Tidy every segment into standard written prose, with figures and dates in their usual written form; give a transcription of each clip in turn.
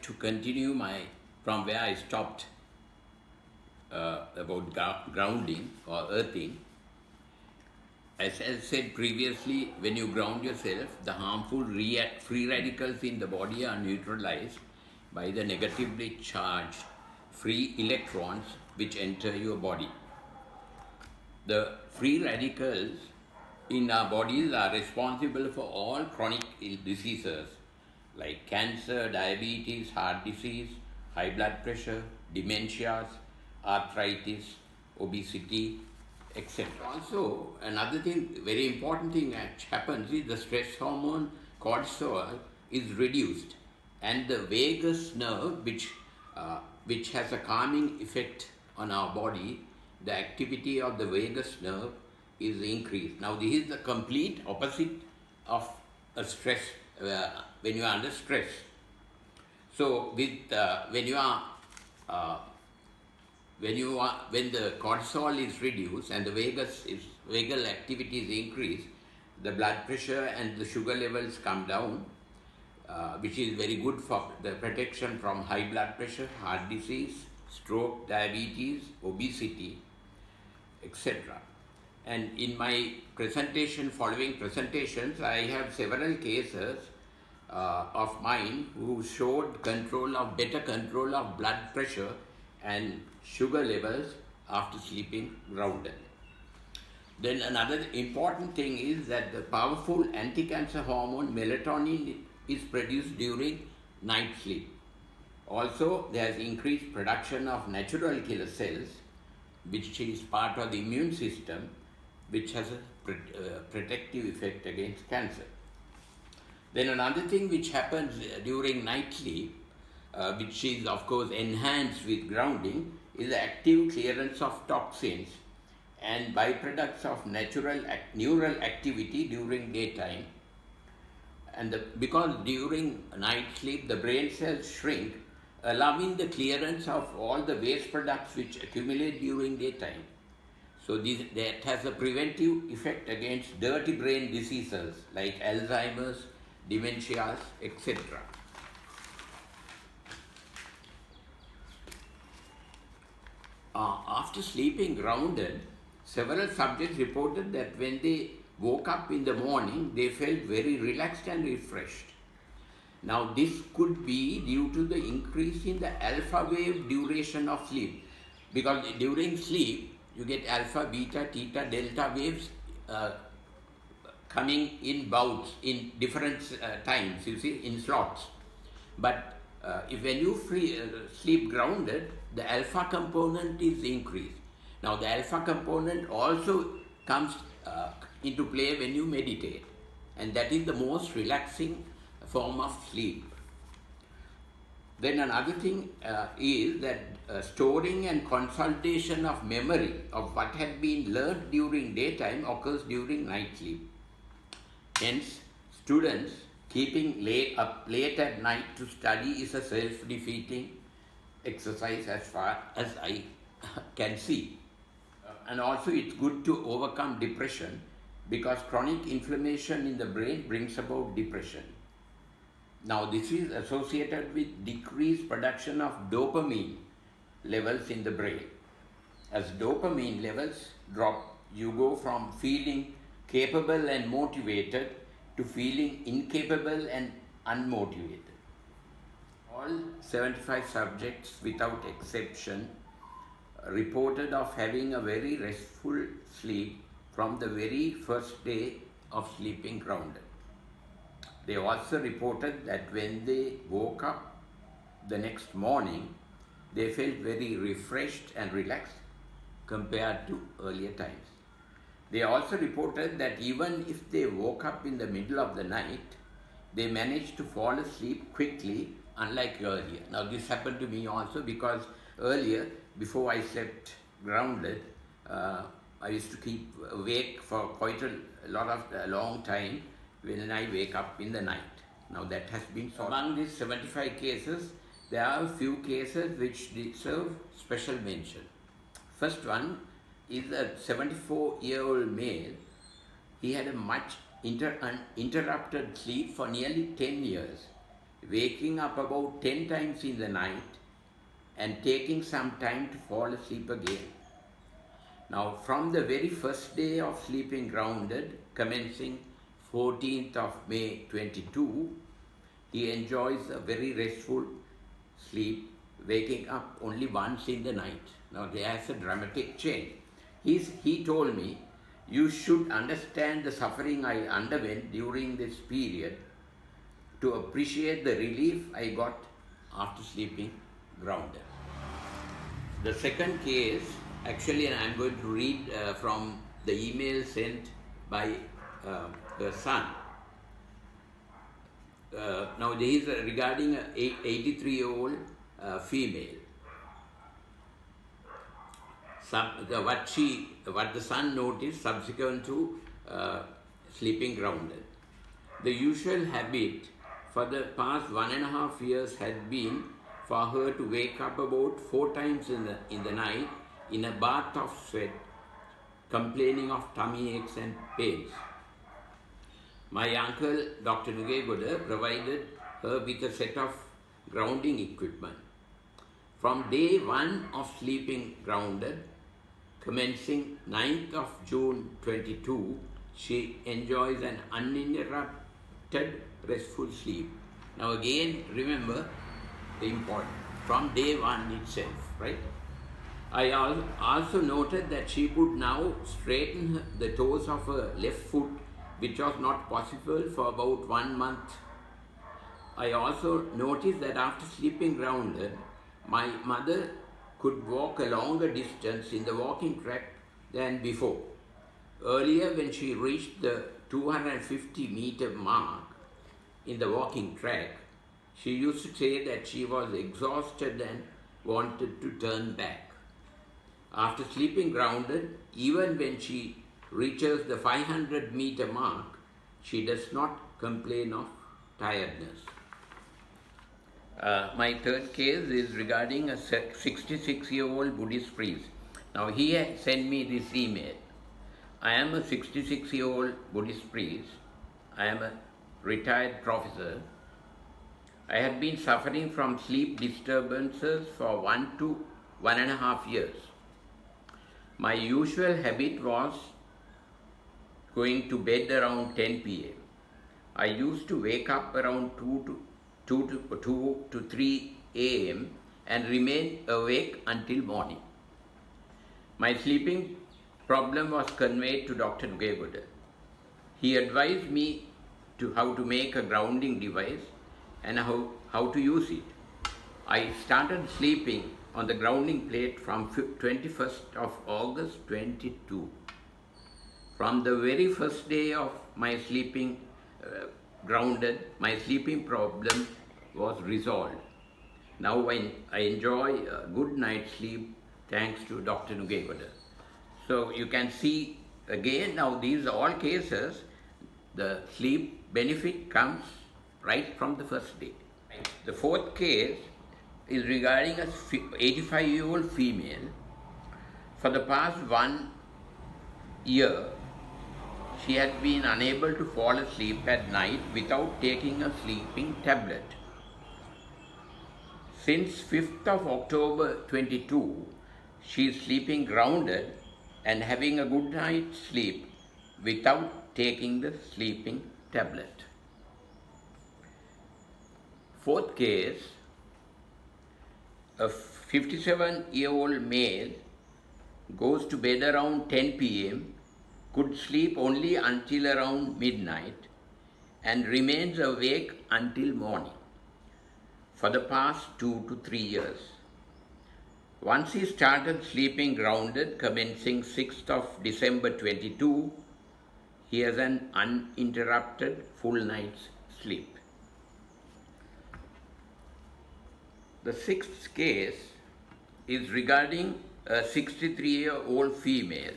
to continue from where I stopped about grounding or earthing. As I said previously, when you ground yourself, the harmful free radicals in the body are neutralized by the negatively charged free electrons which enter your body. The free radicals in our bodies are responsible for all chronic diseases like cancer, diabetes, heart disease, high blood pressure, dementias, arthritis, obesity, etc. Also, another thing, very important thing that happens is the stress hormone cortisol is reduced, and the vagus nerve, which has a calming effect on our body, the activity of the vagus nerve is increased. Now, this is the complete opposite of a stress when you are under stress. So, when the cortisol is reduced and the vagal activity is increased, the blood pressure and the sugar levels come down, which is very good for the protection from high blood pressure, heart disease, stroke, diabetes, obesity, etc. And in my following presentations, I have several cases of mine who showed better control of blood pressure and sugar levels after sleeping grounded. Then another important thing is that the powerful anti-cancer hormone melatonin is produced during night sleep. Also, there is increased production of natural killer cells, which is part of the immune system, which has a protective effect against cancer. Then another thing which happens during night sleep, which is of course enhanced with grounding, is the active clearance of toxins and byproducts of neural activity during daytime. And because during night sleep the brain cells shrink, allowing the clearance of all the waste products which accumulate during daytime. So that has a preventive effect against dirty brain diseases like Alzheimer's, dementias, etc. After sleeping grounded, several subjects reported that when they woke up in the morning, they felt very relaxed and refreshed. Now, this could be due to the increase in the alpha wave duration of sleep, because during sleep, you get alpha, beta, theta, delta waves coming in bouts in different times, you see, in slots. But when you sleep grounded, the alpha component is increased. Now, the alpha component also comes into play when you meditate, and that is the most relaxing form of sleep. Then another thing is that storing and consultation of memory of what had been learned during daytime occurs during night sleep. Hence, students keeping up late at night to study is a self-defeating exercise as far as I can see. And also it's good to overcome depression, because chronic inflammation in the brain brings about depression. Now, this is associated with decreased production of dopamine levels in the brain. As dopamine levels drop, you go from feeling capable and motivated to feeling incapable and unmotivated. All 75 subjects without exception reported of having a very restful sleep from the very first day of sleeping grounded. They also reported that when they woke up the next morning, they felt very refreshed and relaxed compared to earlier times. They also reported that even if they woke up in the middle of the night, they managed to fall asleep quickly, unlike earlier. Now, this happened to me also, because earlier, before I slept grounded, I used to keep awake for quite a long time when I wake up in the night. Now, that has been solved. Among these 75 cases, there are a few cases which deserve special mention. First one is a 74-year-old male. He had a much interrupted sleep for nearly 10 years. waking up about 10 times in the night and taking some time to fall asleep again. Now, from the very first day of sleeping grounded, commencing 14th of May 22, he enjoys a very restful sleep, waking up only once in the night. Now, there's a dramatic change. He told me, you should understand the suffering I underwent during this period to appreciate the relief I got after sleeping grounded. The second case, actually, I'm going to read from the email sent by her son. Now, this is regarding an 83-year-old female. What the son noticed subsequent to sleeping grounded. The usual habit for the past 1.5 years had been for her to wake up about 4 times in the night in a bath of sweat, complaining of tummy aches and pains. My uncle, Dr. Nugegoda, provided her with a set of grounding equipment. From day 1 of sleeping grounded, commencing 9th of June 22, she enjoys an uninterrupted restful sleep. Now again, remember the important, from day 1 itself, right? I also noted that she could now straighten the toes of her left foot, which was not possible for about 1 month. I also noticed that after sleeping grounded, my mother could walk a longer distance in the walking track than before. Earlier, when she reached the 250-meter mark in the walking track, she used to say that she was exhausted and wanted to turn back. After sleeping grounded, even when she reaches the 500-meter mark, she does not complain of tiredness. My third case is regarding a 66-year-old Buddhist priest. Now, he had sent me this email. I am a 66-year-old Buddhist priest. I am a retired professor. I had been suffering from sleep disturbances for 1 to 1.5 years. My usual habit was going to bed around 10 p.m. I used to wake up around 2 to 3 a.m. and remain awake until morning. My sleeping problem was conveyed to Dr. Nugegoda. He advised me how to make a grounding device and how to use it. I started sleeping on the grounding plate from 21st of August 22. From the very first day of my sleeping grounded, my sleeping problem was resolved. Now I enjoy a good night's sleep thanks to Dr. Nugegoda. So you can see again, now these are all cases, the sleep benefit comes right from the first day. The fourth case is regarding a 85-year-old female. For the past 1 year, she had been unable to fall asleep at night without taking a sleeping tablet. Since 5th of October 22, she is sleeping grounded and having a good night's sleep without taking the sleeping tablet. Fourth case, a 57-year-old male goes to bed around 10 p.m., could sleep only until around midnight, and remains awake until morning for the past 2 to 3 years. Once he started sleeping grounded, commencing 6th of December 22, he has an uninterrupted full night's sleep. The sixth case is regarding a 63-year-old female.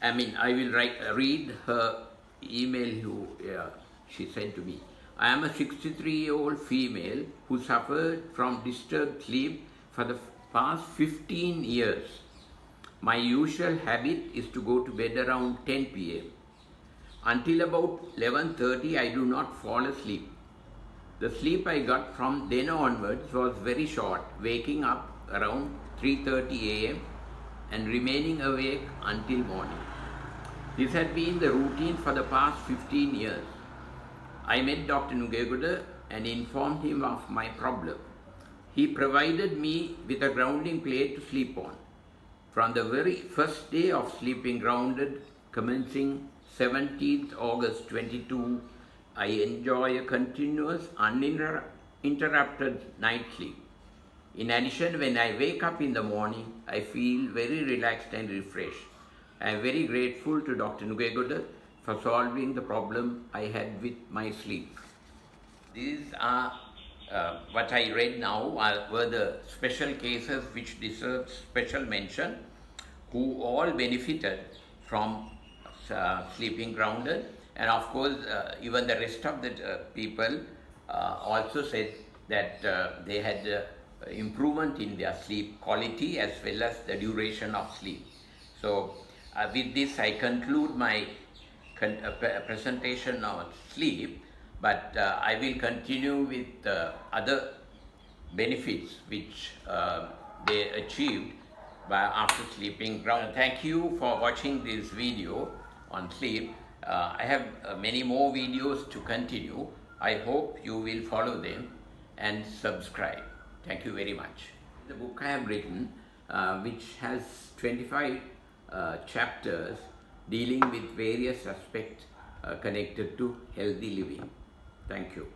I will read her email she sent to me. I am a 63-year-old female who suffered from disturbed sleep for the past 15 years. My usual habit is to go to bed around 10 p.m. Until about 11:30, I do not fall asleep. The sleep I got from then onwards was very short, waking up around 3:30 a.m. and remaining awake until morning. This had been the routine for the past 15 years. I met Dr. Nugegoda and informed him of my problem. He provided me with a grounding plate to sleep on. From the very first day of sleeping grounded, commencing 17th August 22, I enjoy a continuous, uninterrupted night sleep. In addition, when I wake up in the morning, I feel very relaxed and refreshed. I am very grateful to Dr. Nugegoda for solving the problem I had with my sleep. These are what I read now were the special cases which deserve special mention, who all benefited from sleeping grounded, and of course even the rest of the people also said that they had improvement in their sleep quality as well as the duration of sleep. So with this I conclude my presentation on sleep, but I will continue with other benefits which they achieved after sleeping ground. Thank you for watching this video on sleep. I have many more videos to continue. I hope you will follow them and subscribe. Thank you very much. The book I have written, which has 25 chapters dealing with various aspects connected to healthy living. Thank you.